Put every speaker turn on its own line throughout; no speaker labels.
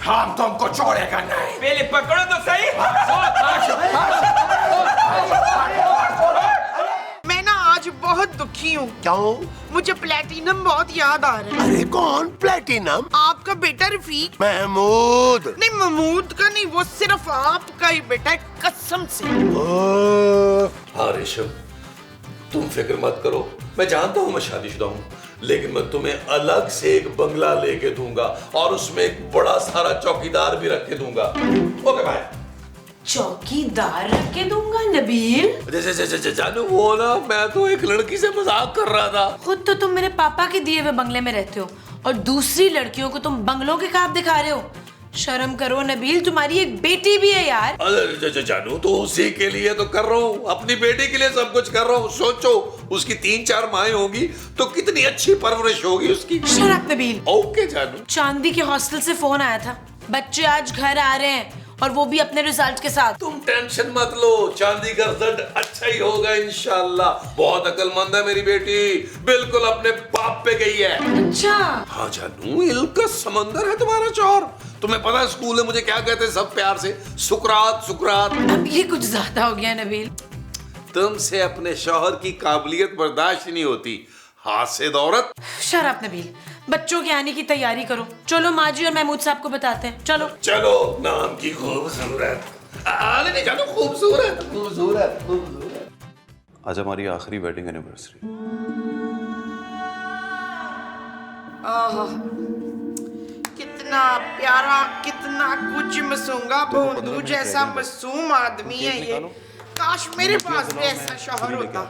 हम तुमको छोड़ेगा नहीं।
पहले पकड़ो तो सही।
मैं ना आज बहुत दुखी हूँ।
क्यों?
मुझे प्लेटिनम बहुत याद आ रहा है।
अरे कौन प्लेटिनम?
आपका बेटा रफीक।
महमूद।
नहीं, महमूद का नहीं, वो सिर्फ आपका ही बेटा है, कसम से।
हाँ रेशम, तुम फिक्र मत करो। मैं जानता हूँ मैं शादीशुदा हूँ, लेकिन मैं तुम्हें अलग से एक बंगला लेके दूंगा और उसमें एक बड़ा सारा चौकीदार भी रख के दूंगा। Okay bye.
चौकीदार रख के दूंगा नबील?
जैसे जानू वो ना, मैं तो एक लड़की से मजाक कर रहा था।
खुद तो तुम मेरे पापा के दिए हुए बंगले में रहते हो और दूसरी लड़कियों को तुम बंगलों के ख्वाब दिखा रहे हो। शर्म करो नबील, तुम्हारी एक बेटी भी है यार।
अरे जानू, तो उसी के लिए तो कर रहा हूँ, अपनी बेटी के लिए सब कुछ कर रहा हूँ। सोचो उसकी 3-4 माएँ होंगी तो कितनी अच्छी परवरिश होगी उसकी।
Shut up Nabeel.
ओके जानू।
चांदी के हॉस्टल से फोन आया था, बच्चे आज घर आ रहे हैं और वो भी अपने रिजल्ट के साथ।
तुम टेंशन मत लो, चांदी का रिजल्ट अच्छा ही होगा इंशाल्लाह। बहुत अक्लमंद है मेरी बेटी, बिल्कुल अपने बाप पे गई है।
अच्छा।
हाँ जानू, इल्म का समंदर है तुम्हारा शौहर। तुम्हें पता है स्कूल में मुझे क्या कहते हैं सब प्यार से? सुकरात सुकरात।
अब ये कुछ ज्यादा हो गया नबील।
तुमसे अपने शौहर की काबिलियत बर्दाश्त नहीं होती, हाथ से दौरत।
शट अप नबील, बच्चों के आने की तैयारी करो। चलो माजी और महमूद साहब को बताते हैं। चलो
चलो, नाम की खूबसूरत। आने नहीं जानू, खूबसूरत खूबसूरत खूबसूरत।
आज हमारी आखिरी वेडिंग एनिवर्सरी।
कितना प्यारा, कितना कुछ मासूंगा भोंदू जैसा मासूम आदमी है ये। काश मेरे पास भी ऐसा शौहर होता।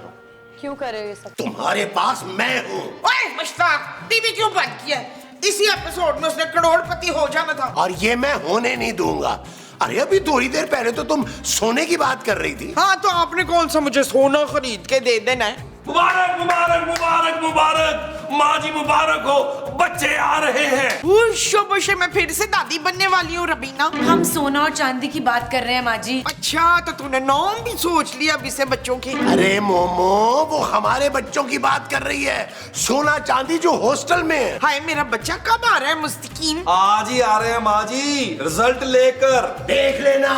क्यों कर रहे हो ये सब?
तुम्हारे पास मैं हूँ।
ओए मुश्ताक, टीवी क्यों बंद किया? इसी एपिसोड में उसने करोड़पति हो जाना था।
और ये मैं होने नहीं दूंगा। अरे अभी थोड़ी देर पहले तो तुम सोने की बात कर रही थी।
हाँ, तो आपने कौन सा मुझे सोना खरीद के दे देना है?
मुबारक मुबारक मुबारक मुबारक, माँ जी मुबारक हो, बच्चे आ रहे हैं।
शोबशे मैं फिर से दादी बनने वाली हूँ रबीना।
हम सोना और चांदी की बात कर रहे हैं माँ जी।
अच्छा, तो तूने नाम भी सोच लिया अब इसे बच्चों के?
अरे मोमो, वो हमारे बच्चों की बात कर रही है, सोना चांदी जो हॉस्टल में है।
हाय, मेरा बच्चा कब आ रहा है मुस्तकीम?
आज ही आ रहे हैं माँ जी, रिजल्ट लेकर।
देख लेना,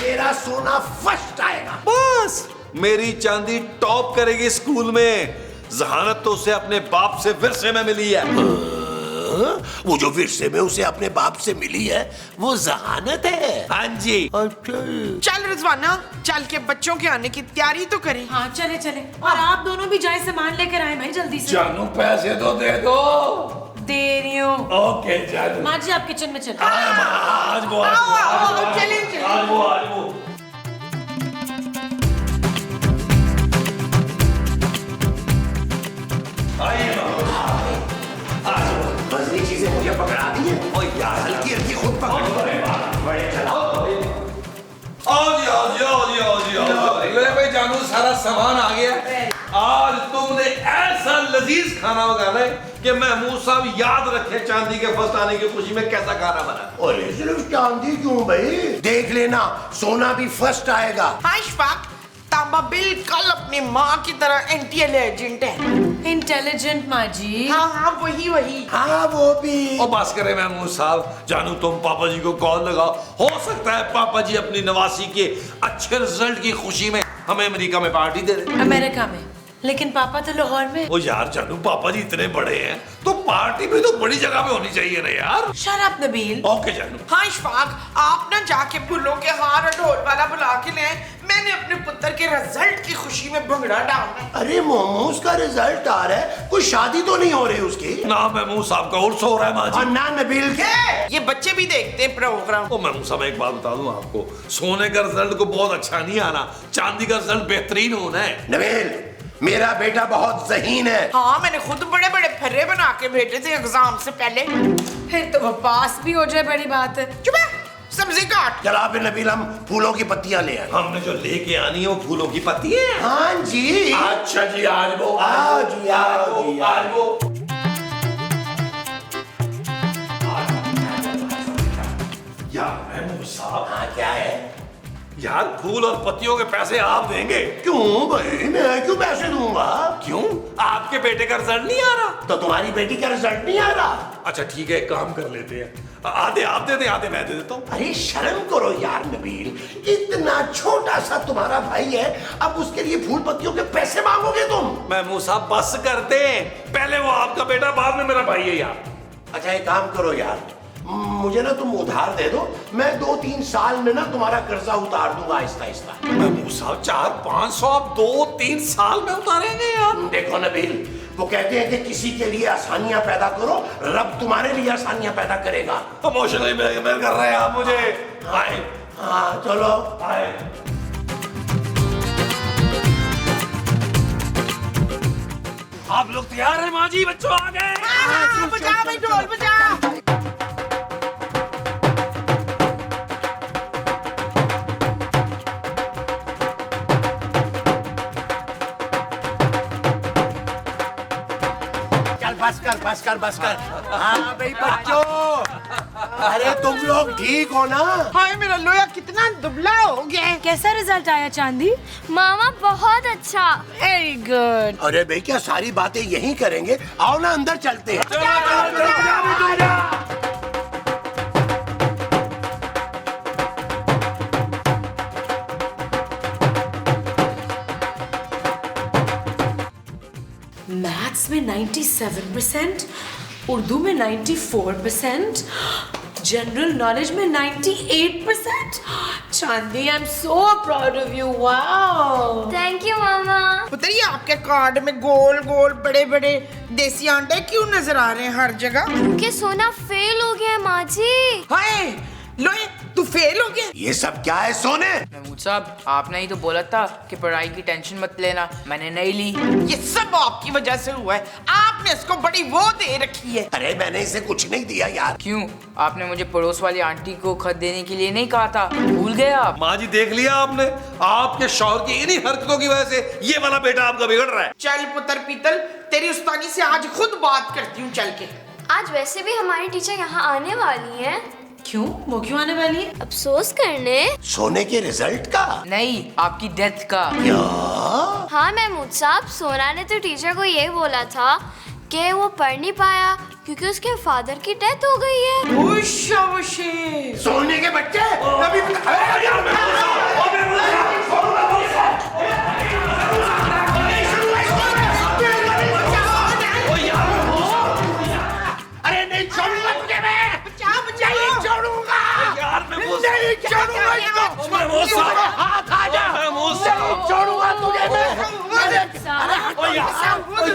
मेरा सोना फर्स्ट आएगा।
बस मेरी चांदी टॉप करेगी स्कूल में। जहानत तो उसे अपने बाप से विरसे में मिली है।
वो जो विरसे में उसे अपने बाप से मिली है, वो जहानत है।
हाँ जी।
चल रिजवाना, चल के बच्चों के आने की तैयारी तो करें।
हाँ चले चले, और आप दोनों भी जाए सामान लेकर आए भाई जल्दी से।
जानू पैसे तो दे दो।
दे रही हूँ।
ओके जानू।
माँ जी आप किचन में चलो।
आज वो
चले चले।
आज वो
मजनी चीजें मुझे पकड़ा दी है। और यार हल्की हल्की खुद पकड़। बड़े चलाओ।
ले भाई जानू, सारा सामान आ गया। आज तुमने ऐसा लजीज खाना पकाना है कि महमूद साहब याद रखे चांदी के फर्स्ट आने की खुशी में कैसा खाना बना।
और सिर्फ चांदी क्यों भाई? देख लेना, सोना भी फर्स्ट आएगा।
हाँ इशफाक, तांबा बिल्कुल अपनी माँ की तरह इंटेलिजेंट है।
इंटेलिजेंट माँ जी।
हाँ हाँ, वही वही।
हाँ वो भी।
और बस करे महमूद साहब, जानू तुम पापा जी को कॉल लगा। हो सकता है पापा जी अपनी नवासी के अच्छे रिजल्ट की खुशी में हमें अमेरिका में पार्टी दे रहे।
अमेरिका में? लेकिन पापा तो लाहौर में।
ओ यार जानू, पापा जी इतने बड़े हैं तो पार्टी भी तो बड़ी जगह पे होनी चाहिए ना यार।
Shut up Nabeel.
ओके जानू।
हाँ इशफाक, आप ना जाके फूलों के हार और ढोल वाला बुला के ले आए। मैंने अपने पुत्र के रिजल्ट की खुशी में भंगड़ा डालना है।
अरे मोमोज का रिजल्ट आ रहा है, कोई शादी तो नहीं हो रही उसकी?
ना महमूद साहब का उर्स हो रहा है माँ जी।
और ना नबील के।
ये बच्चे भी देखते हैं प्रोग्राम।
ओ महमूद साहब, एक बात बता दूं आपको, सोने का रिजल्ट को बहुत अच्छा नहीं आना, चांदी का रिजल्ट बेहतरीन होना है।
नबील, मेरा बेटा बहुत ज़हीन है।
हाँ, मैंने खुद बड़े बड़े फर्रे बना के भेजे थे एग्जाम से पहले।
फिर तो वो पास भी हो जाए, बड़ी बात है।
चुप है, सब्जी काट।
चला फिर नबील, हम फूलों की पत्तियां ले आए।
हमने जो लेके आनी है वो फूलों की पत्ती है।
हाँ जी।
अच्छा जी, आज वो यार महमूद साहब,
हाँ क्या है?
यार फूल और पत्तियों के पैसे आप देंगे?
क्यों भाई, मैं क्यों पैसे दूंगा?
क्यों? आपके बेटे का रिजल्ट नहीं आ रहा?
तो तुम्हारी बेटी का रिजल्ट नहीं आ रहा?
अच्छा ठीक है, एक काम कर लेते हैं, आधे आप दे दें, आधे मैं दे देता हूँ।
अरे शर्म करो यार नबील, इतना छोटा सा तुम्हारा भाई है, अब उसके लिए फूल पत्तियों के पैसे मांगोगे तुम?
महमूद साहब बस कर दे, पहले वो आपका बेटा, बाद में मेरा भाई है यार।
अच्छा एक काम करो यार, मुझे ना तुम उधार दे दो, मैं 2-3 साल में ना तुम्हारा कर्जा उतार दूंगा आहिस्ता आहिस्ता।
महमूद साहब 400-500 आप 2-3 साल में उतारेंगे यार?
देखो नबील, वो कहते हैं कि किसी के लिए आसानियां पैदा करो, रब तुम्हारे लिए आसानियां पैदा करेगा।
इमोशनली ब्लैकमेल कर रहे हैं आप मुझे। आए,
हाँ चलो
आए। आप लोग तैयार हैं माँ जी? बच्चों आ गए।
हाँ, बजा भाई, ढोल बजा।
बस कर। हाँ भाई बच्चों, अरे तुम लोग ठीक हो ना?
हाय मेरा लोया कितना दुबला हो गया है।
कैसा रिजल्ट आया चांदी?
मामा बहुत अच्छा।
Very good.
अरे भाई क्या सारी बातें यहीं करेंगे? आओ ना अंदर चलते हैं।
मैथ्स में 97%, उर्दू में 94%, जनरल नॉलेज में 98%। Chandi, I am so proud of you. Wow,
thank you मामा।
पुत्र ये आपके कार्ड में गोल गोल बड़े बड़े देसी अंडे क्यों नजर आ रहे हैं हर जगह?
क्योंकि सोना फेल हो गया है माँ जी।
हाय लोए, तू फेल हो गया?
ये सब क्या है सोने?
महमूद साहब, आपने ही तो बोला था कि पढ़ाई की टेंशन मत लेना, मैंने नहीं ली।
ये सब आपकी वजह से हुआ है, आपने इसको बड़ी वो दे रखी है।
अरे मैंने इसे कुछ नहीं दिया यार।
क्यों? आपने मुझे पड़ोस वाली आंटी को खत देने के लिए नहीं कहा था, भूल गए आप?
माँ जी देख लिया आपने, आपके शौहर की इन्हीं हरकतों की वजह से ये वाला बेटा आपका बिगड़ रहा है।
चल पुत्र पीतल, तेरी उस्तानी से आज खुद बात करती हूँ चल के।
आज वैसे भी हमारी टीचर यहाँ आने वाली है।
क्यों? वो क्यों आने वाली है?
अफसोस करने।
सोने के रिजल्ट का?
नहीं, आपकी डेथ का।
क्या?
हाँ महमूद साहब, सोना ने तो टीचर को ये बोला था कि वो पढ़ नहीं पाया क्योंकि उसके फादर की डेथ हो गई है।
सोने के बच्चे अभी अरे नहीं छोड़ूंगा तुझे मैं। नहीं छोड़ूंगा यार, नहीं छोड़ूंगा इसको। हाथ आ जा, नहीं छोड़ूंगा तुझे मैं।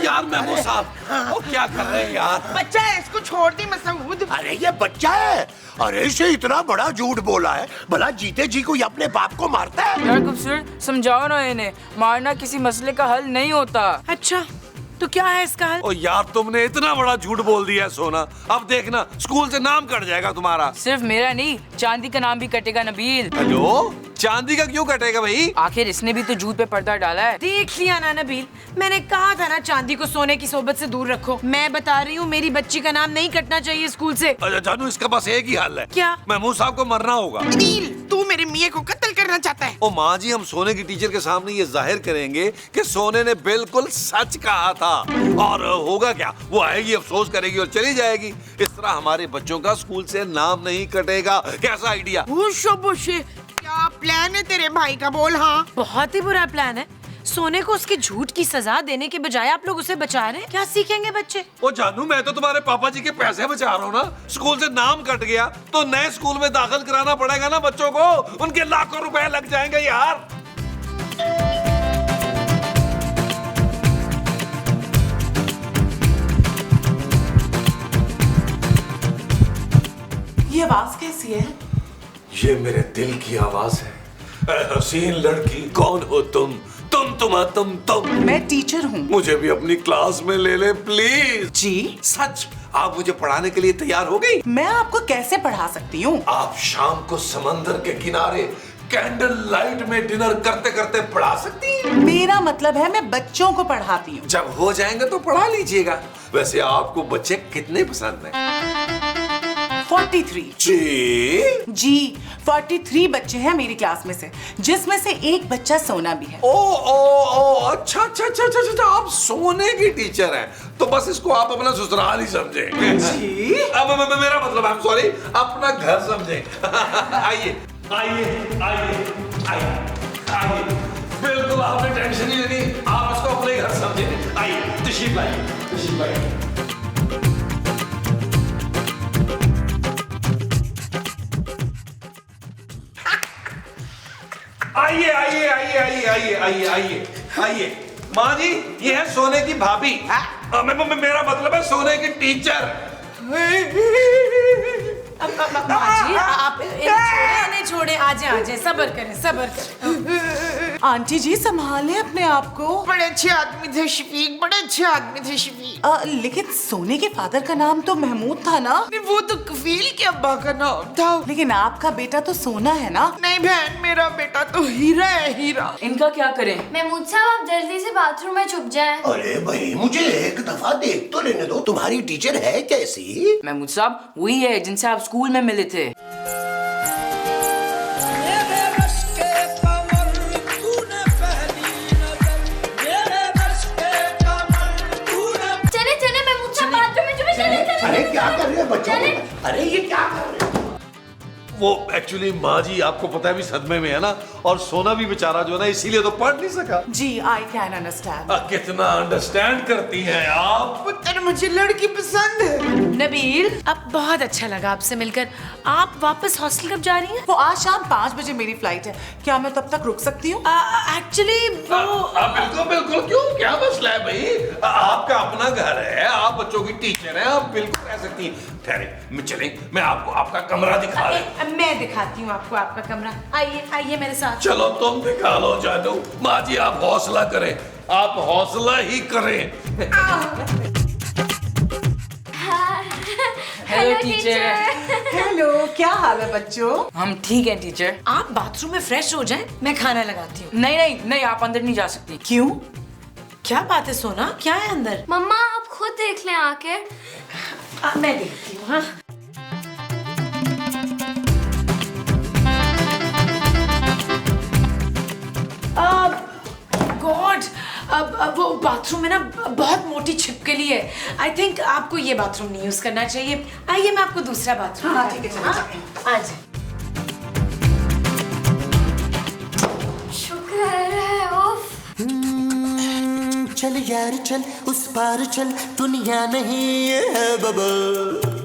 यार महमूद साहब, वो क्या कर रहे हैं यार?
बच्चा है, इसको छोड़ दी मसूद।
अरे ये बच्चा है, अरे इसे इतना बड़ा झूठ बोला है, भला जीते जी कोई अपने बाप को मारता है?
यार खूबसूरत, समझाओ ना इन्हें, मारना किसी मसले का हल नहीं होता।
अच्छा तो क्या है इसका हल?
ओ यार तुमने इतना बड़ा झूठ बोल दिया है सोना, अब देखना स्कूल से नाम कट जाएगा तुम्हारा।
सिर्फ मेरा नहीं, चांदी का नाम भी कटेगा नबील।
हेलो, चांदी का क्यों कटेगा भाई?
आखिर इसने भी तो झूठ पे पर्दा डाला है।
देख लिया ना नबील, मैंने कहा था ना चांदी को सोने की सोबत से दूर रखो। मैं बता रही हूँ, मेरी बच्ची का नाम नहीं कटना चाहिए स्कूल से।
अच्छा जानू, इसका बस एक ही हल है।
क्या?
महमूद साहब को मरना होगा।
नील, तू मेरे मियाँ को कत्ल करना चाहता है?
ओ माँ जी, हम सोने की टीचर के सामने ये जाहिर करेंगे कि सोने ने बिल्कुल सच कहा था, और होगा क्या, वो आएगी, अफसोस करेगी और चली जाएगी। इस तरह हमारे बच्चों का स्कूल से नाम नहीं कटेगा। कैसा आइडिया?
क्या प्लान है तेरे भाई का, बोल। हाँ
बहुत ही बुरा प्लान है। सोने को उसके झूठ की सजा देने के बजाय आप लोग उसे बचा रहे हैं। क्या सीखेंगे बच्चे?
ओ जानू, मैं तो तुम्हारे पापा जी के पैसे बचा रहा हूँ ना। स्कूल से नाम कट गया तो नए स्कूल में दाखिल कराना पड़ेगा ना बच्चों को, उनके लाखों रुपए लग जाएंगे यार।
ये आवाज कैसी है?
ये मेरे दिल की आवाज है। ऐ हसीन लड़की, कौन हो तुम? तुम।
मैं टीचर हूँ।
मुझे भी अपनी क्लास में ले ले प्लीज।
जी?
सच, आप मुझे पढ़ाने के लिए तैयार हो गई?
मैं आपको कैसे पढ़ा सकती हूँ?
आप शाम को समंदर के किनारे कैंडल लाइट में डिनर करते करते पढ़ा सकती हैं?
मेरा मतलब है मैं बच्चों को पढ़ाती हूँ।
जब हो जाएंगे तो पढ़ा लीजिएगा। वैसे आपको बच्चे कितने पसंद हैं?
43। जी 43 बच्चे हैं मेरी क्लास में से, जिसमें से एक बच्चा सोना भी है।
ओ अच्छा अच्छा अच्छा अच्छा अच्छा, आप सोने की टीचर हैं, तो बस इसको आप अपना ससुराल ही समझे।
जी
अब मेरा मतलब, आई एम सॉरी, अपना घर समझे। आइए आइए आइए आइए आइए, बिल्कुल आपने टेंशन नहीं लेनी, आप इसको अपने घर समझे। आइए तशरीफ लाइए, तशरीफ लाइए। आइए आइए आइए आइए आइए आइए आइए आइए, माँ जी ये है सोने की भाभी। मेरा मतलब है सोने की टीचर।
माँ जी आप इन्हें छोड़े, आ जाए, सब्र करें।
आंटी जी संभालें अपने आप को।
बड़े अच्छे आदमी थे शफीक, बड़े अच्छे आदमी थे शफीक।
लेकिन सोने के फादर का नाम तो महमूद था ना?
नहीं, वो तो कफील के अब्बा का नाम था।
लेकिन आपका बेटा तो सोना है ना?
नहीं बहन, मेरा बेटा तो हीरा है, हीरा।
इनका क्या करें?
महमूद साहब आप जल्दी से बाथरूम में छुप जाएं।
अरे भाई मुझे एक दफा देख तो लेने दो, तुम्हारी टीचर है कैसी?
महमूद साहब वही है जिनसे आप स्कूल में मिले थे।
अरे क्या कर रहे हो बच्चों? अरे ये क्या कर रहे हो?
वो एक्चुअली माँ जी आपको पता है भी सदमे में है ना, और सोना भी बेचारा जो है ना इसीलिए तो पढ़ नहीं सका।
जी आई कैन अंडरस्टैंड।
कितना अंडरस्टैंड करती हैं आप।
पुत्र मुझे लड़की पसंद है।
नबील अब बहुत अच्छा लगा आपसे मिलकर। आप वापस हॉस्टल कब जा रही हैं?
वो आज शाम 5 बजे मेरी फ्लाइट है, क्या मैं तब तक रुक सकती हूँ?
एक्चुअली वो
बिल्कुल बिल्कुल, क्यों, क्या मसला है भाई, आपका अपना घर है, आप बच्चों की टीचर हैं, आप बिल्कुल रह सकती हैं। ठहरे चलें, मैं आपको आपका कमरा दिखा रहा।
मैं दिखाती हूँ आपको आपका कमरा। आइए आइए मेरे साथ।
चलो तुम दिखा लो जानू। माँ जी आप हौसला करें, आप हौसला ही करें।
Hello teacher.
हेलो, क्या हाल है बच्चों?
हम ठीक हैं टीचर।
आप बाथरूम में फ्रेश हो जाएं, मैं खाना लगाती हूँ।
नहीं नहीं नहीं, आप अंदर नहीं जा सकती।
क्यों?
क्या बात है सोना, क्या है अंदर?
मम्मा आप खुद देख लें आके।
मैं देखती हूँ। हाँ गॉड, अब वो बाथरूम में ना बहुत मोटी छिपकली है। आई थिंक आपको ये बाथरूम नहीं यूज करना चाहिए। आइए मैं आपको दूसरा बाथरूम।
हाँ ठीक है, चलो
आ जाए।
शुक्र है। उफ
चल यार चल, उस पार चल, दुनिया नहीं है बबल।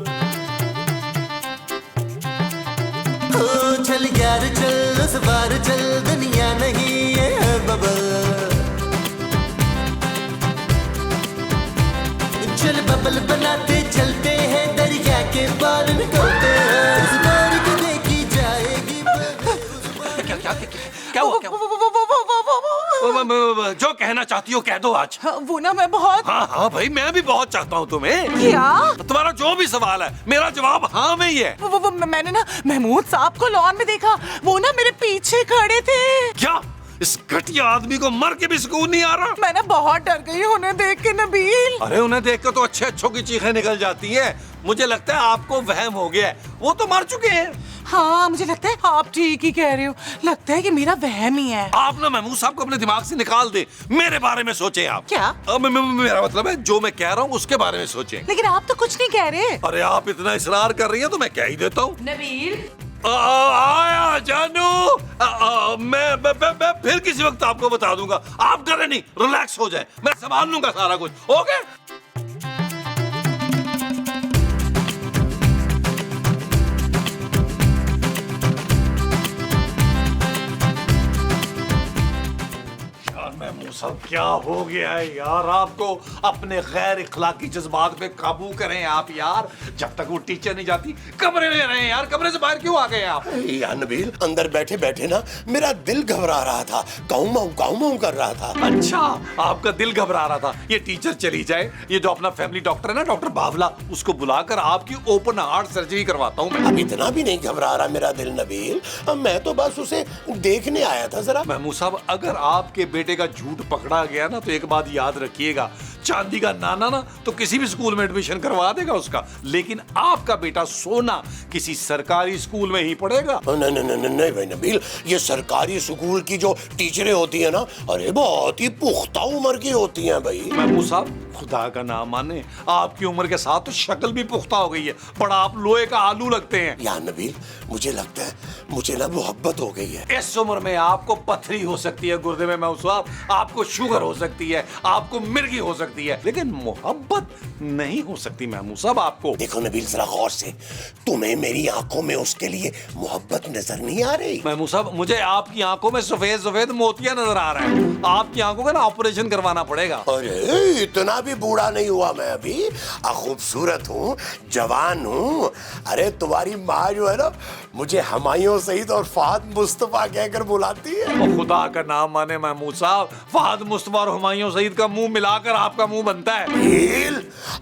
चल यार चल, उस पार चल, दुनिया नहीं है बबल। चल बबल बनाते चलते हैं, दरिया के पार निकलते हैं, उस पार को देखी जाएगी।
क्या हुआ, क्या हुआ? जो कहना चाहती हो कह दो आज।
वो ना मैं बहुत।
हाँ हाँ भाई, मैं भी बहुत चाहता हूँ तुम्हें।
क्या?
तुम्हारा जो भी सवाल है मेरा जवाब हाँ में ही है।
वो मैंने ना महमूद साहब को लॉन में देखा, वो ना मेरे पीछे खड़े थे।
क्या इस घटिया आदमी को मर के भी सुकून नहीं आ रहा?
मैं ना बहुत डर गई उन्हें देख के नबील।
अरे उन्हें देख कर तो अच्छे अच्छों की चीखें निकल जाती हैं। मुझे लगता है आपको वहम हो गया है, वो तो मर चुके हैं।
हाँ मुझे लगता है आप ठीक ही कह रहे हो, लगता है कि मेरा वहम ही है।
आप ना महमूद साहब को अपने दिमाग से निकाल दे, मेरे बारे में सोचें आप।
क्या?
मेरा मतलब है जो मैं कह रहा हूँ उसके बारे में सोचें।
लेकिन आप तो कुछ नहीं कह रहे।
अरे आप इतना इसरार कर रही हैं तो मैं कह ही देता हूँ।
नबील
आया जानू। मैं फिर किसी वक्त आपको बता दूंगा, आप डरे नहीं, रिलैक्स हो जाए, मैं संभाल लूंगा सारा कुछ। ओके सब क्या हो गया है यार, आपको अपने गैर इखलाकी जज्बात पे काबू करें आप यार। जब तक वो टीचर नहीं जाती कमरे में रहे यार, कमरे से बाहर क्यों आ गए आप?
यार नबील, अंदर बैठे बैठे ना मेरा दिल घबरा रहा था, काऊ माऊ कर रहा था।
अच्छा आपका दिल घबरा रहा था। ये टीचर चली जाए, ये जो अपना फैमिली डॉक्टर है ना, डॉक्टर बावला, उसको बुलाकर आपकी ओपन हार्ट सर्जरी करवाता हूँ मैं।
अब इतना भी नहीं घबरा रहा मेरा दिल नबील, अब मैं तो बस उसे देखने आया था जरा।
महमूद साहब, अगर आपके बेटे का झूठ पकड़ा गया ना तो एक बात याद रखिएगा, चांदी का नाना ना तो किसी भी स्कूल में एडमिशन करवा देगा उसका, लेकिन आपका बेटा सोना किसी सरकारी स्कूल में ही पढ़ेगा।
नहीं नहीं नहीं नहीं भाई नबील, ये सरकारी स्कूल की जो टीचरें होती है ना, अरे बहुत ही पुख्ता उम्र की होती हैं भाई।
महमूद साहब खुदा का नाम माने, आपकी उम्र के साथ तो शक्ल भी पुख्ता हो गई है, बड़ा आप लोहे का आलू लगते हैं।
यार नबील, मुझे लगता है मुझे ना मोहब्बत हो गई है।
इस उम्र में आपको पथरी हो सकती है गुर्दे में महमूद साहब, आपको शुगर हो सकती है, आपको मिर्गी हो सकती है, लेकिन मोहब्बत नहीं हो सकती महमूद साहब आपको।
देखो नबील जरा गौर से, तुम्हें मेरी आंखों में उसके लिए मोहब्बत नजर नहीं आ रही?
महमूद साहब मुझे आपकी आंखों में सफेद सफेद मोतियां नजर आ रहा है, आपकी आंखों का ना ऑपरेशन करवाना पड़ेगा।
अरे इतना भी बूढ़ा नहीं हुआ मैं अभी, खूबसूरत हूँ, जवान हूँ। अरे तुम्हारी माँ जो है ना, मुझे हुमायूं सईद और फहद मुस्तफा कहकर बुलाती है।
और खुदा का नाम माने महमूद साहब, फहद मुस्तफा और हुमायूं सईद का मुंह मिलाकर आपका मुंह बनता है।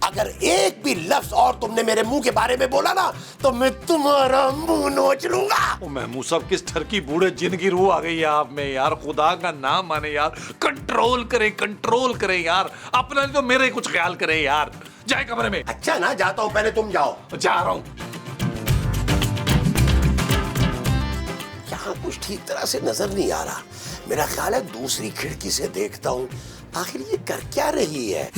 अगर एक भी लफ्ज और तुमने मेरे मुंह के बारे में बोला ना, तो मैं तुम्हारा मुंह नोच लूंगा।
महमूद साहब किस ठरकी बूढ़े जिन की रूह आ गई है आप में यार, खुदा का नाम माने यार, कंट्रोल करें यार, अपना नहीं तो मेरे कुछ ख्याल करें यार। जाए कमरे में।
अच्छा ना, जाता हूँ, पहले तुम जाओ।
जा रहा हूँ।
यहाँ कुछ ठीक तरह से नजर नहीं आ रहा, मेरा ख्याल है दूसरी खिड़की से देखता हूँ, आखिर ये कर क्या रही है।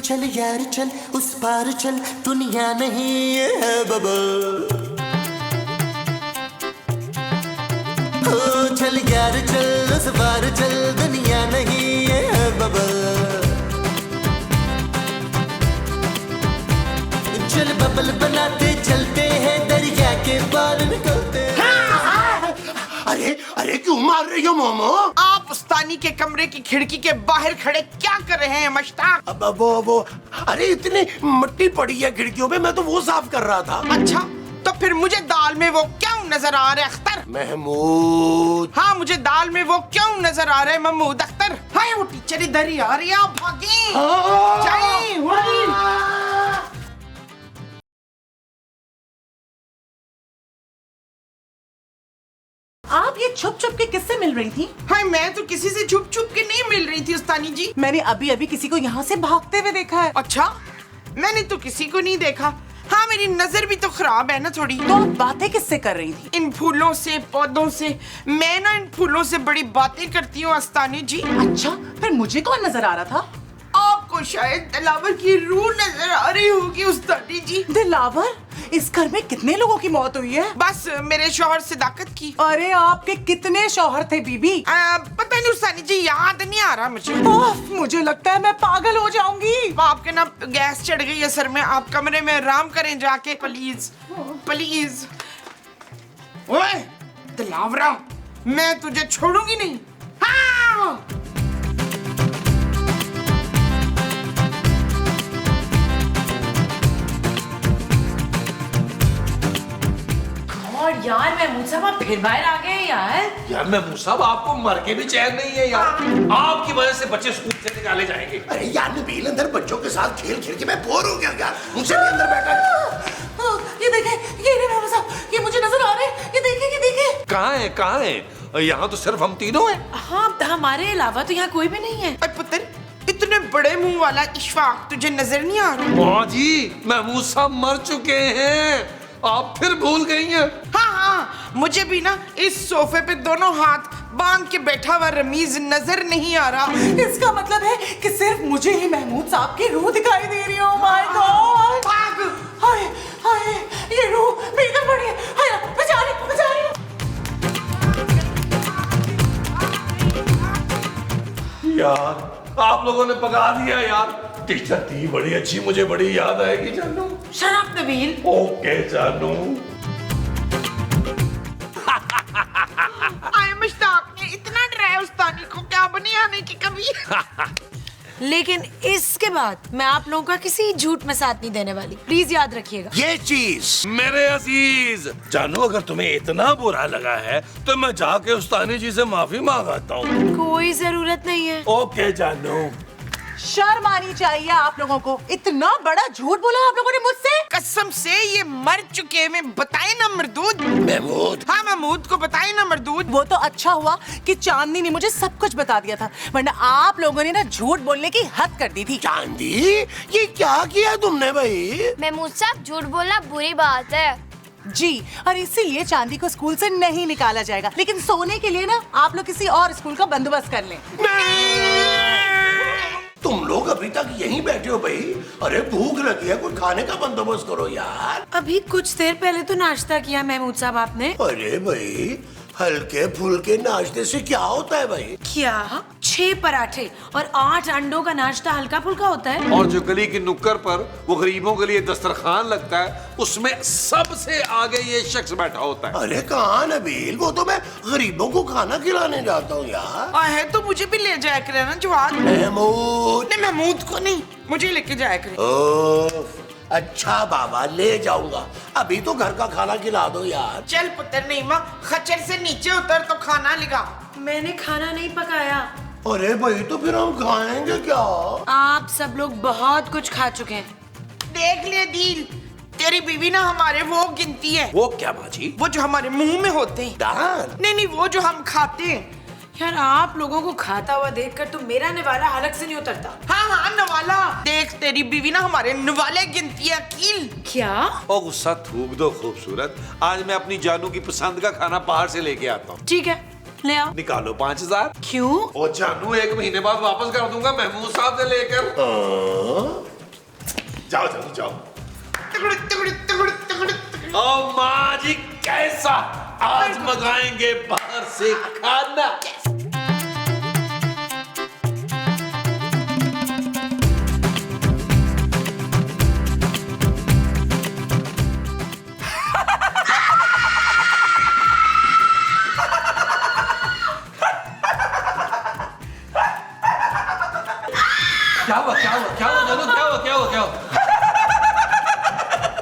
चल यार चल, उस पार चल, दुनिया नहीं है बबल। ओ चल यार चल, उस पार चल, दुनिया नहीं है बबल। चल बबल बनाते चलते हैं, दरिया के पार निकलते हैं।
अरे अरे क्यों मार रही हो मोमो?
आप उस्तानी के कमरे की खिड़की के बाहर खड़े क्या कर रहे हैं मश्ताक?
अब वो अरे इतनी मिट्टी पड़ी है खिड़कियों पे, मैं तो वो साफ कर रहा था।
अच्छा, तो फिर मुझे दाल में वो क्यों नजर आ रहा है अख्तर?
महमूद।
हाँ, मुझे दाल में वो क्यों नजर आ रहा है महमूद अख्तर? हाय वो टीचर इधर ही आ रही है, आप भागी। जाइए, वही।
आप ये छुप छुप के किससे मिल रही थी?
हाय मैं तो किसी से छुप छुप के नहीं मिल रही थी उस्तानी जी।
मैंने अभी अभी किसी को यहाँ से भागते हुए देखा है।
अच्छा, मैंने तो किसी को नहीं देखा। हाँ, मेरी नजर भी तो खराब है ना थोड़ी।
तो आप बातें किससे कर रही थी?
इन फूलों से, पौधों से। मैं ना इन फूलों से बड़ी बातें करती हूँ उस्तानी जी।
अच्छा, फिर मुझे कौन नजर आ रहा था?
आपको शायद दिलावर की रूह नजर आ रही होगी उस्तानी जी।
दिलावर? इस घर में कितने लोगों की मौत हुई है?
बस मेरे शौहर सदाकत की।
अरे आपके कितने शौहर थे बीबी?
पता नहीं उस्तानी जी, याद नहीं आ रहा मुझे।
मुझे लगता है मैं पागल हो जाऊंगी।
आपके ना गैस चढ़ गई है सर में, आप कमरे में आराम करें जाके प्लीज प्लीज। ओए दिलावरा, मैं तुझे छोड़ूंगी नहीं। हाँ!
और यार महमूद साहब आप फिर बाहर आ गए यार।
यार महमूद साहब आपको मर के भी चैन नहीं है यार, आपकी वजह से बच्चे स्कूल से निकाले जाएंगे।
अरे यार नबील, अंदर बच्चों के साथ खेल खेल के मैं बोर हो गया यार, मुझसे भी अंदर बैठा।
ये देखें, ये महमूद साहब, ये मुझे नजर आ रहे हैं, ये देखें।
कहाँ है? यहाँ तो सिर्फ हम तीनों हैं।
हाँ, हमारे अलावा तो यहाँ कोई भी नहीं है।
पुत्र, इतने बड़े मुंह वाला इशफाक तुझे नजर नहीं आ रहा?
माँ जी, महमूद साहब मर चुके हैं, आप फिर भूल गई हैं।
हाँ, मुझे भी ना इस सोफे पे दोनों हाथ बांध के बैठा हुआ रमीज नजर नहीं आ रहा।
इसका मतलब है कि सिर्फ मुझे ही महमूद साहब की रूह दिखाई दे रही है। Oh my God! हाय हाय, ये रूह मेरी तरफ बढ़ी है। हाय, बचा रही हूँ।
यार आप लोगों ने पका दिया यार। टीचर थी बड़ी अच्छी, मुझे बड़ी याद आएगी जानू।
Shut up Nabeel.
ओके जानू।
मुश्ताक ने इतना डराया उस्तानी को, क्या बनी आने की कभी।
लेकिन इसके बाद मैं आप लोगों का किसी झूठ में साथ नहीं देने वाली, प्लीज याद रखिएगा।
ये चीज
मेरे अजीज जानू, अगर तुम्हें इतना बुरा लगा है तो मैं जाके उस्तानी जी से माफी मांगता हूँ।
कोई जरूरत नहीं है।
ओके जानू।
शर्म आनी चाहिए आप लोगों को। इतना बड़ा झूठ बोला आप लोगों ने मुझसे।
कसम से ये मर चुके में बताए ना मरदूद।
महमूद,
हाँ महमूद को बताए ना मरदूद।
वो तो अच्छा हुआ कि चांदनी ने मुझे सब कुछ बता दिया था, वरना आप लोगों ने ना झूठ बोलने की हद कर दी थी।
चांदी ये क्या किया तुमने भाई?
महमूद साहब झूठ बोलना बुरी बात है।
जी, और इसीलिए चांदी को स्कूल से नहीं निकाला जाएगा, लेकिन सोने के लिए ना आप लोग किसी और स्कूल का बंदोबस्त कर लें।
तुम लोग अभी तक यहीं बैठे हो भाई? अरे भूख लगी है, कुछ खाने का बंदोबस्त करो यार।
अभी कुछ देर पहले तो नाश्ता किया महमूद साहब आपने।
अरे भाई हल्के फुल्के नाश्ते से क्या होता है भाई?
क्या 6 पराठे और 8 अंडों का नाश्ता हल्का फुल्का होता है?
और जो गली की नुक्कड़ पर वो गरीबों के लिए दस्तरखान लगता है, उसमें सबसे आगे ये शख्स बैठा होता है।
अरे कहाँ नबील, वो तो मैं गरीबों को खाना खिलाने जाता हूँ यार।
है तो मुझे भी ले जाया करे ना जवान।
महमूद,
नहीं महमूद को नहीं, मुझे लेके जाया करे।
ओफ, अच्छा बाबा ले जाऊंगा, अभी तो घर का खाना खिला दो यार।
चल पुत्र नहीं माँ, खच्चर से नीचे उतर तो खाना लेगा।
मैंने खाना नहीं पकाया।
अरे भाई तो फिर हम खाएंगे क्या?
आप सब लोग बहुत कुछ खा चुके हैं।
देख ले दिल, तेरी बीवी ना हमारे वो गिनती है।
वो क्या बाजी?
वो जो हमारे मुंह में होते हैं।
दाल?
नहीं वो जो हम खाते हैं।
यार आप लोगों को खाता हुआ देखकर तो मेरा निवाला हलक से नहीं उतरता।
हाँ नवाला, देख तेरी बीवी ना हमारे नवाले गिनती है। अकील
क्या?
ओ गुस्सा थूक दो खूबसूरत, आज मैं अपनी जानू की पसंद का खाना बाहर से लेके आता हूँ।
ठीक है, ले आओ।
निकालो 5000।
क्यों?
ओ जानू 1 महीने बाद वापस कर दूंगा महमूद साहब से लेकर। जाओ जल्दी जाओ। ओ माँ जी कैसा, आज मंगाएंगे बाहर से खाना। क्या हुआ?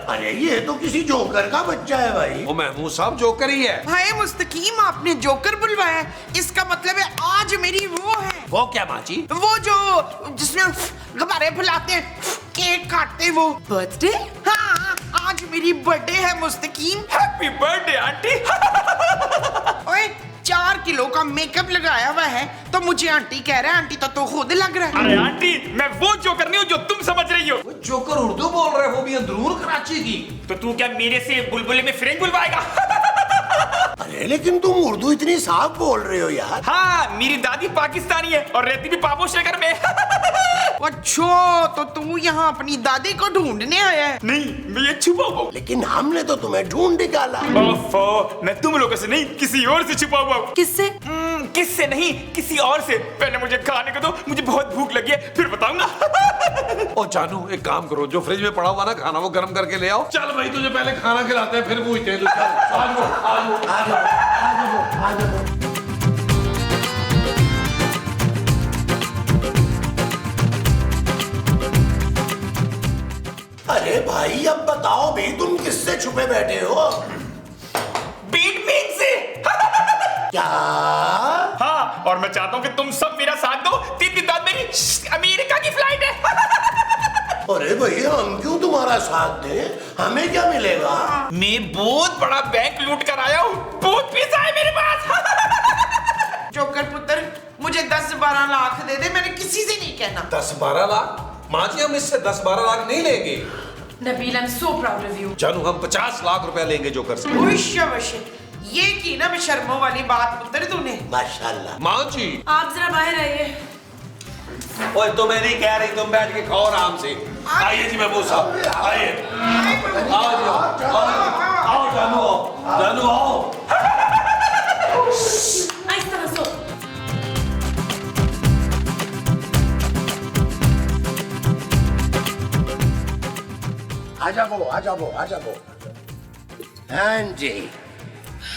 अरे ये तो किसी जोकर का बच्चा है भाई।
वो महमूद साहब जोकर ही है।
हाय मुस्तकीम, आपने जोकर बुलवाया है, इसका मतलब है आज मेरी वो है।
वो क्या माची?
वो जो जिसमें गुब्बारे फुलाते हैं, केक काटते हैं, वो
बर्थडे।
हाँ आज मेरी बर्थडे है मुस्तकीम।
हैप्पी बर्थडे आंटी।
ओए 4 किलो का मेकअप लगाया हुआ है तो मुझे आंटी कह रहा है, आंटी तो खुद लग रहा है।
अरे आंटी मैं वो जोकर नहीं हूँ जो तुम समझ रही हो।
जोकर उर्दू बोल रहे हो भी अंदरून कराची की।
तो तू क्या मेरे से बुलबुले में फ्रेंच बुलवाएगा?
अरे लेकिन तुम उर्दू इतनी साफ बोल रहे हो यार।
हाँ मेरी दादी पाकिस्तानी है और रहती भी पापोश नगर में।
अच्छा तो तू यहाँ अपनी दादी को ढूंढने आया है?
नहीं मैं ये छुपा हुआ हूँ।
लेकिन हमने तो तुम्हें ढूंढ निकाला।
ओफो, मैं तुम लोगों से नहीं किसी और से छुपा हुआ हूँ।
किससे?
किससे नहीं, किसी और से। पहले मुझे खाने को दो, मुझे बहुत भूख लगी है, फिर बताऊंगा।
ओ जानू एक काम करो, जो फ्रिज में पड़ा हुआ ना खाना वो गर्म करके ले आओ। चल भाई तुझे पहले खाना खिलाते हैं फिर पूछते हैं।
अरे भाई अब बताओ भी तुम किससे छुपे बैठे हो?
बीट मीट से।
क्या?
हाँ और मैं चाहता हूँ कि तुम सब मेरा साथ दो। 3 दिन बाद मेरी अमेरिका की फ्लाइट है।
अरे भाई हम क्यों तुम्हारा साथ दें, हमें क्या मिलेगा?
मैं बहुत बड़ा बैंक लूट कर आया हूँ, बहुत पैसा है मेरे पास।
जोकर पुत्र मुझे 10-12 लाख दे दे, मैंने किसी से नहीं कहना।
10-12 लाख? माँ जी हम इससे 10-12 लाख नहीं लेंगे।
नबील आई am so proud of you.
जानू हम 50 लाख रुपया लेंगे जोकर से।
ये की ना बेशर्मों वाली बात पुत्र तूने।
माशाल्लाह।
माँ जी
आप जरा बाहर आइए।
ओए तो मैं नहीं कह रही, तुम बैठ के खाओ आराम से। आइए जी महमूद साहब आइए। आओ जानू आओ, जानू आओ।
इस तरह सो।
आ जाओ। हाँ जी।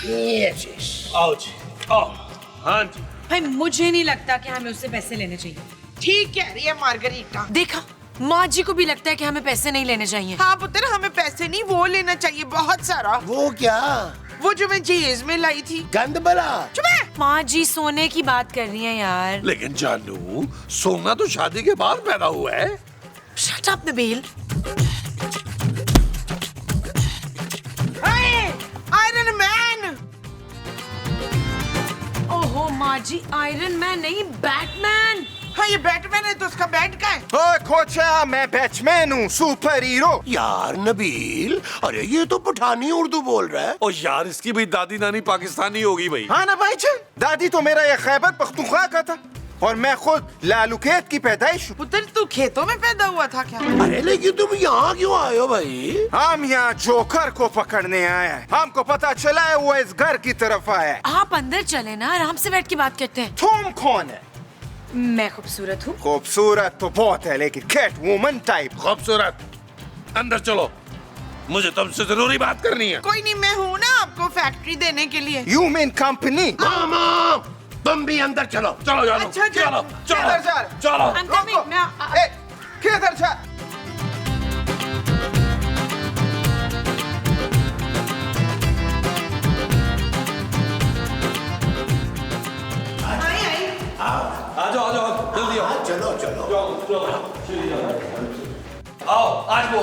यस।
आओ जी आओ। हाँ जी।
भाई मुझे नहीं लगता कि हमें उससे पैसे लेने चाहिए।
ठीक कह रही है मार्गरीटा।
देखा, माँ जी को भी लगता है कि हमें पैसे नहीं लेने चाहिए।
हाँ पुत्र हमें पैसे नहीं वो लेना चाहिए बहुत सारा।
वो क्या?
वो जो मैं जहेज में लाई थी।
गंद बला।
माँ जी सोने की बात कर रही है यार।
लेकिन जानू, सोना तो शादी के बाद पैदा हुआ है।
Shut up Nabeel.
Iron man.
ओहो माँ जी, आयरन मैन नहीं, बैटमैन।
हाँ ये बैटमैन है तो उसका बैट का है।
ओए खोचा, मैं बैटमैन हूँ, सुपर हीरो।
यार नबील, अरे ये तो पठानी उर्दू बोल रहा है।
और यार इसकी भी दादी नानी पाकिस्तानी होगी भाई।
हाँ ना भाईजान, दादी तो मेरा ये खैबर पख्तूनख्वा का था और मैं खुद लालूखेत की पैदाइश हूँ।
पुत्र तू खेतों में पैदा हुआ था क्या?
अरे लेकिन तुम यहाँ क्यों आए हो भाई?
हम यहाँ जोकर को पकड़ने आए हैं। हमको पता चला है वो इस घर की तरफ आया है।
आप अंदर चले ना, आराम से बैठ के बात करते हैं।
तुम कौन है?
मैं खूबसूरत हूँ।
खूबसूरत तो बहुत है लेकिन कैट वुमन टाइप।
खूबसूरत, अंदर चलो, मुझे तुमसे जरूरी बात करनी है।
कोई नहीं, मैं हूँ ना आपको फैक्ट्री देने के लिए।
You mean company?
मामा, तुम भी अंदर चलो।
चलो जानो,
अच्छा,
चलो
किधर जा रहे?
चलो।
किधर जा?
आ जाओ जल्दी आओ।
चलो चलो।
आओ, आज वो।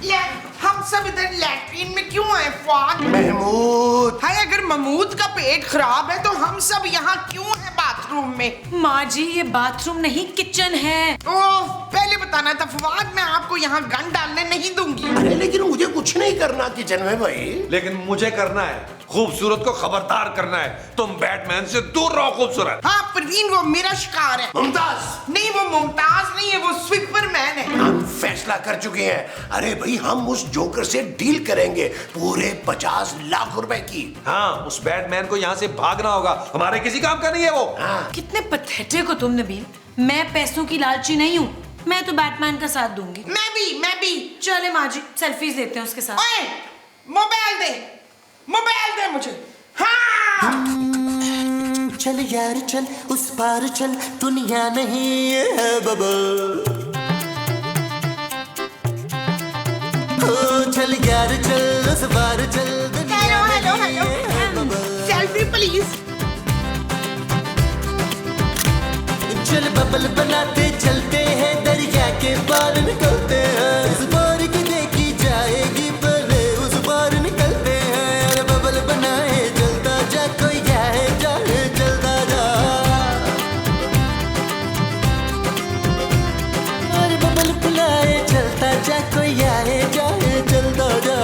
ले, हम सब इधर लैट्रीन में क्यों आए फवाद?
महमूद।
हाय अगर महमूद का पेट खराब है तो हम सब यहाँ क्यों हैं बाथरूम में?
माँ जी ये बाथरूम नहीं किचन है।
ओह पहले बताना था फवाद, मैं आपको यहाँ गन डालने नहीं दूंगी।
अरे लेकिन मुझे कुछ नहीं करना किचन में भाई।
लेकिन मुझे करना है, खूबसूरत को खबरदार करना है। तुम बैटमैन से दूर रहो खूबसूरत।
हाँ परवीन वो मेरा शिकार है।
मुमताज।
नहीं वो मुमताज नहीं है, वो स्वीपरमैन है।
हम फैसला कर चुके हैं। अरे भाई हम उस जोकर से डील करेंगे पूरे 50 लाख रुपए की।
हाँ उस बैटमैन को यहाँ से भागना होगा, हमारे किसी काम का नहीं है वो।
हाँ।
कितने पथेटिक हो तुम नबील। मैं पैसों की लालची नहीं हूँ, मैं तो बैटमैन का साथ दूंगी।
मैं भी।
चले माँ जी सेल्फीज लेते हैं उसके साथ।
ओए मोबाइल दे मुझे। हाँ
चल यार चल उस पार चल, दुनिया नहीं है बबल। ओ चल यार चल उस पार चल, दुनिया नहीं है बबल।
Selfie please.
चल बबल बनाते चलते हैं, दरिया के पार निकलते हैं। इस पार की देखी जाएगी पहले उस पार निकलते हैं। अरे बबल बनाए चलता जा, कोई जाए जाए चलता जा। अरे बबल बुलाए चलता जा, कोई आए जाए चलता जा।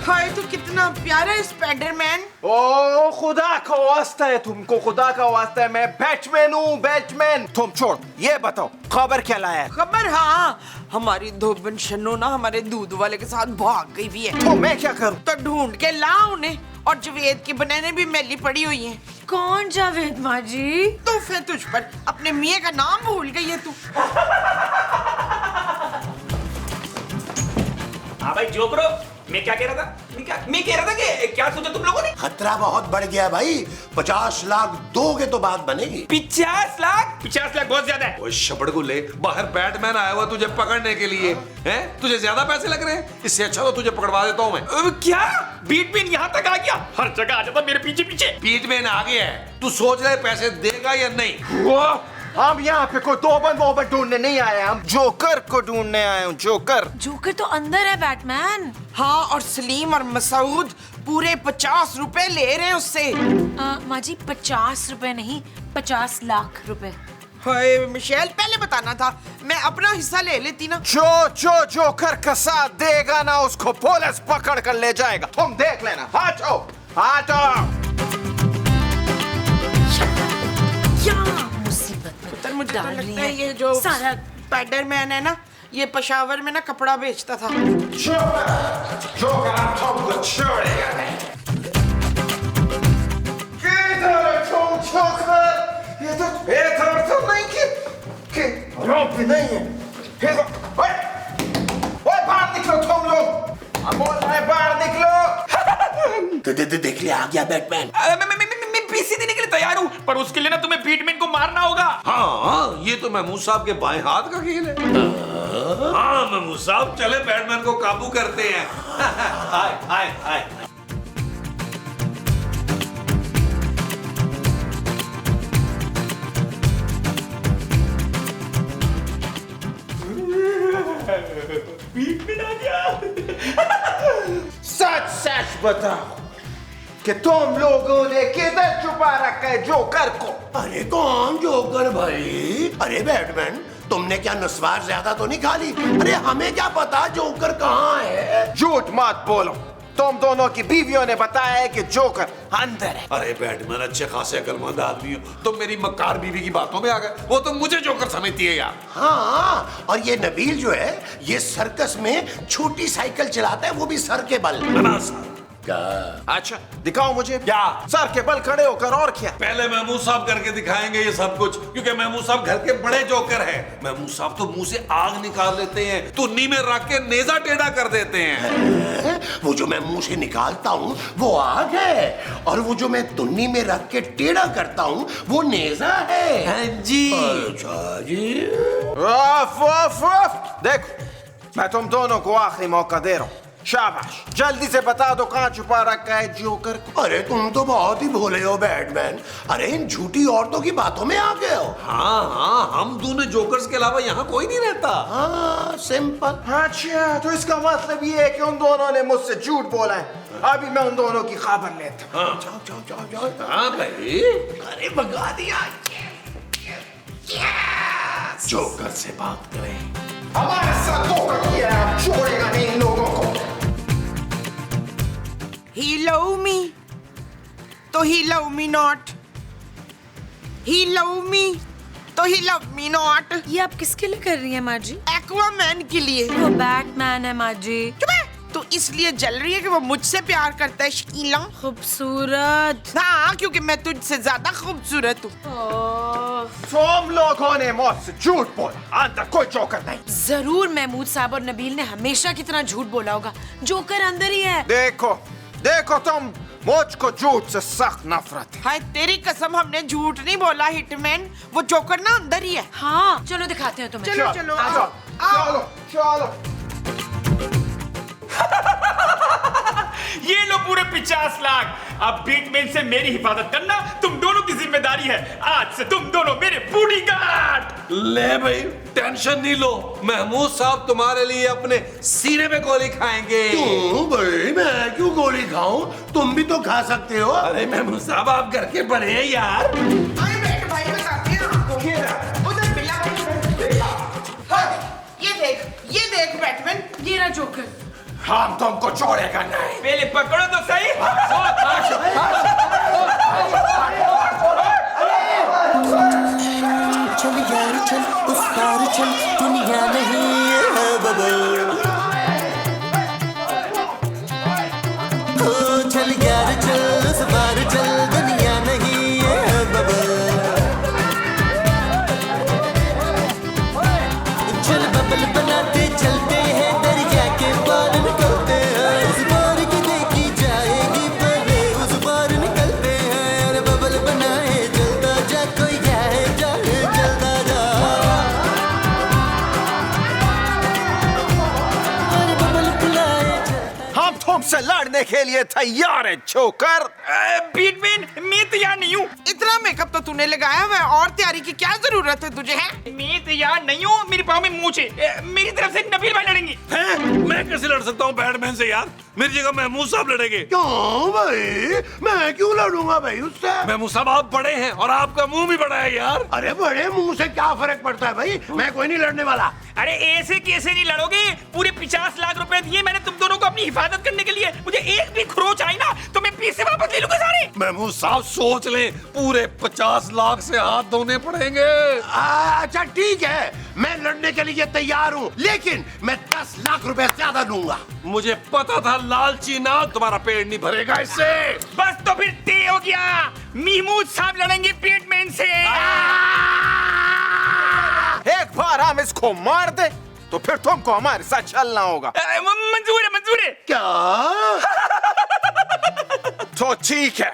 हाय तो कितना प्यारा है स्पाइडरमैन।
ओ खुदा का वास्ता है तुमको, खुदा का वास्ता है, मैं बैटमैन हूँ, बैटमैन। तुम छोड़, ये बताओ खबर क्या लाया है?
खबर हाँ, हमारी धोबन शन्नो ना हमारे दूध वाले के साथ भाग गई भी है।
तो मैं क्या करूँ?
तो ढूंढ के ला उन्हें, और जवेद की बनैने भी मैली पड़ी हुई हैं।
कौन जावेद माँ जी?
तो फिर तुझ पर अपने मियाँ का नाम भूल गई है तू।
हाँ भाई जोकरो, मैं क्या कह रहा था? मैं कह रहा था कि क्या सोचा तुम लोगों ने?
खतरा बहुत बढ़ गया भाई। 50 लाख दोगे तो बात बनेगी।
50 लाख? 50 लाख बहुत ज्यादा है।
ओए शपड़गुल्ले, बाहर बैटमैन आया हुआ तुझे पकड़ने के लिए, हैं? तुझे ज्यादा पैसे लग रहे हैं? इससे अच्छा तो तुझे पकड़वा देता हूँ मैं।
क्या? बीटमैन यहाँ तक आ गया? हर जगह आ जाता मेरे पीछे पीछे।
बीटमैन आ गया है, तू सोच रहे पैसे देगा या नहीं?
हम यहाँ पे कोई दोबन ढूंढने नहीं आए, हम जोकर को ढूंढने आए हैं। जोकर
तो अंदर है बैटमैन।
हाँ और सलीम और मसूद पूरे 50 रुपए ले रहे हैं उससे।
माँ जी 50 रुपए नहीं, 50 लाख रुपए।
हाय मिशेल, पहले बताना था, मैं अपना हिस्सा ले लेती ना।
जो जोकर का साथ देगा ना उसको पुलिस पकड़ कर ले जाएगा, तुम देख लेना। हटो।
मुझे तो लगता है ये जो स्पाइडरमैन है ना, ये पेशावर में ना कपड़ा बेचता था।
जोकर हम तुमको छोड़ेगा नहीं। किधर है तुम जोकर? ये तो नहीं कि रोप भी नहीं है। ओए बाहर निकलो तुम लोग, अब बोल रहे बाहर निकलो।
देख लिया, आ गया बैटमैन।
मैं पीसी देने के लिए तैयार हूँ, पर उसके लिए ना तुम्हें बीटमैन को मारना होगा।
हाँ, ये तो महमूद साहब के बाएं हाथ का खेल है।
हाँ महमूद साहब, चले बैटमैन को काबू करते हैं। आए आए आए।
सच सच बताओ कि तुम लोगों ने किधर छुपा रखा है जोकर को?
अरे कौन जोकर भाई? अरे बैटमैन, तुमने क्या नस्वार ज्यादा तो नहीं खा ली? अरे हमें क्या पता जोकर कहाँ है?
झूठ मत बोलो, तुम दोनों की बीवियों ने बताया है कि जोकर अंदर है।
अरे बैटमैन अच्छे खासे अकलमंद आदमी हो, तुम मेरी मक्कार बीवी की बातों में आ गए। वो तो मुझे जोकर समझती है यार।
हाँ, और ये नबील जो है, ये सर्कस में छोटी साइकिल चलाता है, वो भी सर के बल। क्या?
अच्छा दिखाओ मुझे। क्या? सर के बल खड़े होकर। और क्या?
पहले महमूद साहब करके दिखाएंगे ये सब कुछ, क्योंकि महमूद साहब घर के बड़े जोकर हैं। महमूद साहब तो मुंह से आग निकाल लेते हैं, तुन्नी में रख के नेजा टेढ़ा कर देते हैं।
वो जो मैं मुंह से निकालता हूँ वो आग है, और वो जो मैं तुन्नी में रख के टेढ़ा करता हूँ वो नेजा है।
हाँ जी।
अच्छा जी।
देखो, मैं तुम दोनों को आखिरी मौका दे रहा हूँ। शाबाश, जल्दी से बता दो कहाँ छुपा रखा है जोकर को।
अरे तुम तो बहुत ही भोले हो बैटमैन। अरे इन झूठी औरतों की बातों में आ गए हो।
हाँ हाँ, हम दोनों जोकर्स के अलावा यहाँ कोई नहीं रहता।
हाँ, सिंपल।
अच्छा, तो इसका मतलब ये है कि उन दोनों ने मुझसे झूठ बोला है। अभी मैं उन दोनों की खबर लेता हूँ।
जाओ जाओ जाओ जाओ।
हाँ भाई।
अरे भगा दिया।
जोकर से बात करें।
हमारे साथ धोखा किया है, छोड़ेगा नहीं इन लोगों को। He love me, तो he love me not. He love me, तो he love me not.
ये आप किसके लिए कर रही हैं माँ जी?
एक्वामैन के लिए।
वो बैटमैन है माँ जी।
तो इसलिए जल रही है कि वो मुझसे प्यार करता है शकीला।
खूबसूरत।
हाँ, क्योंकि मैं तुझसे ज्यादा खूबसूरत हूँ। तुम लोगों ने मुझसे झूठ बोला, अंदर कोई जोकर नहीं।
जरूर महमूद साहब और नबील ने हमेशा की तरह झूठ बोला होगा। जोकर अंदर ही है।
देखो देखो, तुम मुझको झूठ से सख्त नफरत है। हाय तेरी कसम, हमने झूठ नहीं बोला हिटमैन, वो जोकर ना अंदर ही है।
हाँ, चलो दिखाते हैं तुम्हें।
चलो चलो आओ चलो चलो।
ये लो पूरे 50 लाख। अब बीटमैन से मेरी हिफाजत करना तुम दोनों की जिम्मेदारी है। आज से तुम दोनों मेरे बॉडीगार्ड।
ले भाई, टेंशन नहीं लो, महमूद साहब तुम्हारे लिए अपने सीने पे गोली खाएंगे।
क्यों भाई, मैं क्यों गोली खाऊं? तुम भी तो खा सकते हो।
अरे महमूद साहब, आप घर के बड़े हैं यार।
ये देख बैटमैन,
ये रहा जोकर।
हम तुमको छोड़ेगा नहीं।
पहले पकड़ो तो सही।
चल यार चल, उस पार चल, दुनिया नहीं है बबल। ओ चल यार चल, उस पार चल, दुनिया नहीं है बबल। चल बबल बनाते चलते हैं, दरिया के पार निकलते हैं। इस पार की देखी जाएगी पहले, उस पार निकलते हैं। अरे बबल बनाए जलता जा, कोई जाए जाए जलता जा। अरे बबल बुलाए जलता।
हम तुमसे लड़ने के लिए तैयार है जोकर।
बीटमैन, मैं तैयार नहीं हूँ।
इतना मेकअप तो तूने लगाया हुआ है, और तैयारी की क्या जरूरत है तुझे? है
मैं तैयार नहीं हूँ, मेरे पाँव में मूंछ है। मेरी तरफ से नबील भाई लड़ेंगे।
हैं? मैं कैसे लड़ सकता हूँ बैटमैन से यार? मेरी जगह महमूद साहब लड़ेंगे।
क्यों भाई, मैं क्यों लड़ूंगा भाई उससे?
महमूद साहब आप बड़े हैं और आपका मुंह भी बड़ा है यार।
अरे बड़े मुंह से क्या फर्क पड़ता है भाई, मैं कोई नहीं लड़ने वाला।
अरे ऐसे कैसे नहीं लड़ोगे? पूरे 50 लाख रुपए दिए मैंने तुम दोनों को अपनी हिफाजत करने के लिए। मुझे एक भी खरोच आई ना तो मैं पैसे वापस ले लूंगा सारे।
महमूद साहब सोच लें, पूरे 50 लाख से हाथ धोने पड़ेंगे।
अच्छा ठीक है, मैं लड़ने के लिए तैयार हूँ, लेकिन मैं 10 लाख रुपए ज्यादा दूंगा।
मुझे पता था लालची ना तुम्हारा पेट नहीं भरेगा इससे।
बस तो फिर तय हो गया, महमूद साहब लड़ेंगे बैटमैन से।
एक बार हम इसको मार दे तो फिर तुमको हमारे साथ चलना होगा।
मंजूर है, मंजूर है।
क्या?
तो ठीक है,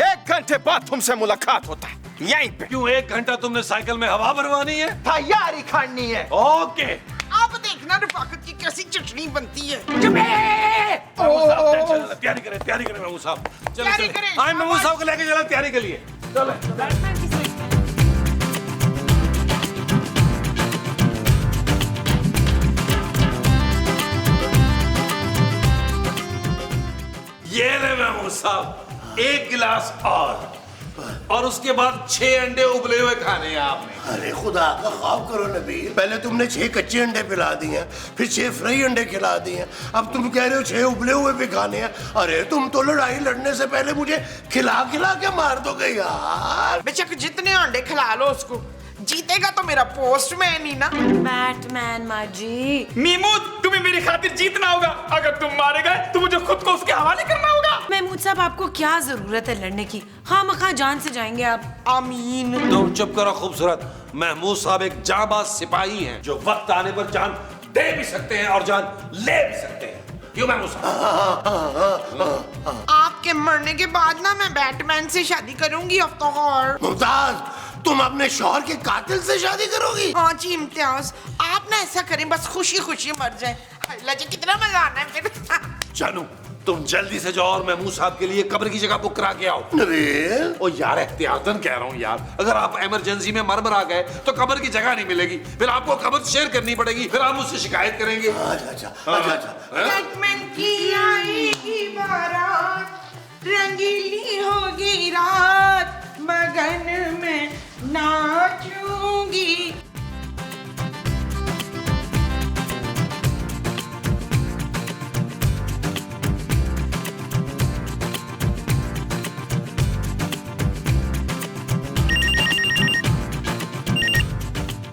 1 घंटे बाद तुमसे मुलाकात होता है।
यहीं पे।
क्यों 1 घंटा तुमने साइकिल में हवा भरवानी है?
तैयारी करनी है।
ओके।
अब देखना रफाकत की कैसी चटनी बनती है।
महमूद साहब, टेंशन ना, तैयारी करें महमूद साहब।
तैयारी करें।
आए महमूद साहब को लेके चला तैयारी के लिए। चले। ये ले महमूद साहब, 1 गिलास और उसके बाद 6 अंडे उबले हुए खाने हैं आपने।
अरे खुदा का खौफ करो नबील, पहले तुमने 6 कच्चे अंडे पिला दिए हैं, फिर 6 फ्राई अंडे खिला दिए हैं, अब तुम कह रहे हो 6 उबले हुए भी खाने हैं। अरे तुम तो लड़ाई लड़ने से पहले मुझे खिला के मार दोगे यार।
बेशक जितने अंडे खिला लो उसको, जीतेगा तो मेरा पोस्टमैन ही ना।
बैटमैन माँ जी।
मीमू, तुम्हें मेरी खातिर जीतना होगा। अगर तुम मारे गए तो मुझे खुद को उसके हवाले करना होगा।
महमूद साहब, आपको क्या जरूरत है लड़ने की? खामखा जान से जाएंगे आप।
आमीन।
तुम चुप करो खूबसूरत। महमूद साहब एक जाबाज सिपाही हैं जो वक्त आने पर जान दे भी सकते हैं और जान ले भी सकते हैं। क्यों महमूद साहब?
आपके मरने के बाद ना मैं बैटमैन से शादी करूंगी। अब तो और
मुमताज, तुम अपने शौहर के कातिल से शादी करोगी?
हाँ जी इम्तियाज, आप ना ऐसा करें बस खुशी खुशी मर जाए। अल्लाह जी कितना मजा आना है फिर।
जानू, तुम जल्दी से जाओ और महमूद साहब के लिए कब्र की जगह बुक करा के आओ।
नबील,
ओ यार, एहतियातन कह रहा हूँ यार, अगर आप इमरजेंसी में मर आ गए तो कब्र की जगह नहीं मिलेगी, फिर आपको कब्र शेयर करनी पड़ेगी, फिर आप मुझसे शिकायत करेंगे।
बैटमैन की आएगी बारात, रंगीली होगी रात, बगन में नाचूंगी।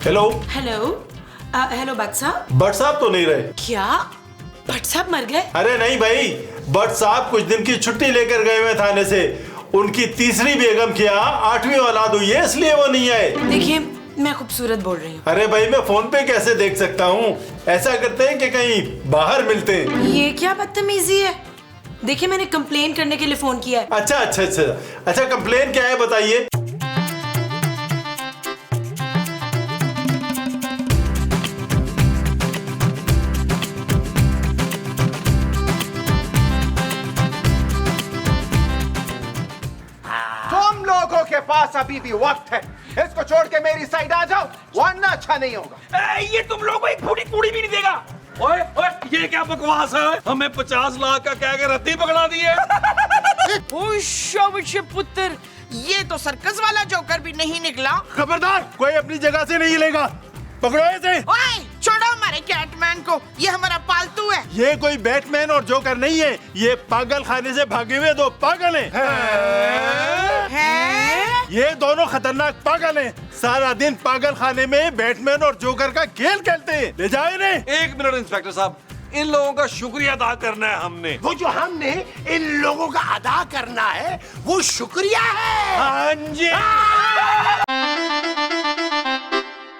हेलो
हेलो भट्ट साहब।
भट्ट साहब तो नहीं रहे।
क्या भट्ट साहब मर गए?
अरे नहीं भाई, भट्ट साहब कुछ दिन की छुट्टी लेकर गए हुए थाने से। उनकी तीसरी बेगम की 8वीं औलाद हुई है, इसलिए वो नहीं आए।
देखिए, मैं खूबसूरत बोल रही हूँ।
अरे भाई, मैं फोन पे कैसे देख सकता हूँ? ऐसा करते हैं कि कहीं बाहर मिलते हैं।
ये क्या बदतमीजी है? देखिए, मैंने कंप्लेन करने के लिए फोन किया है।
अच्छा, कंप्लेन क्या है बताइए।
तुम लोगों के पास अभी भी वक्त है, इसको छोड़ के मेरी साइड आ जाओ, वरना अच्छा नहीं होगा। ये तुम लोगों को एक बूढ़ी कुड़ी भी नहीं देगा।
ओए, ये क्या बकवास है? हमें 50 लाख का कह के रद्दी पकड़ा दी है।
पुत्र, ये तो सर्कस वाला जोकर भी नहीं निकला।
खबरदार, कोई अपनी जगह से नहीं हिलेगा। पकड़ो इसे।
ओए, छोड़ो हमारे कैटमैन को, ये हमारा पालतू है।
ये कोई बैटमैन और जोकर नहीं है, ये पागल खाने से भागे हुए 2 पागल हैं। ये दोनों खतरनाक पागल हैं। सारा दिन पागल खाने में बैटमैन और जोकर का खेल खेलते हैं। ले जाओ इन्हें।
1 मिनट इंस्पेक्टर साहब, इन लोगों का शुक्रिया अदा करना है हमने।
वो जो हमने इन लोगों का अदा करना है वो शुक्रिया है।
हाँ जी।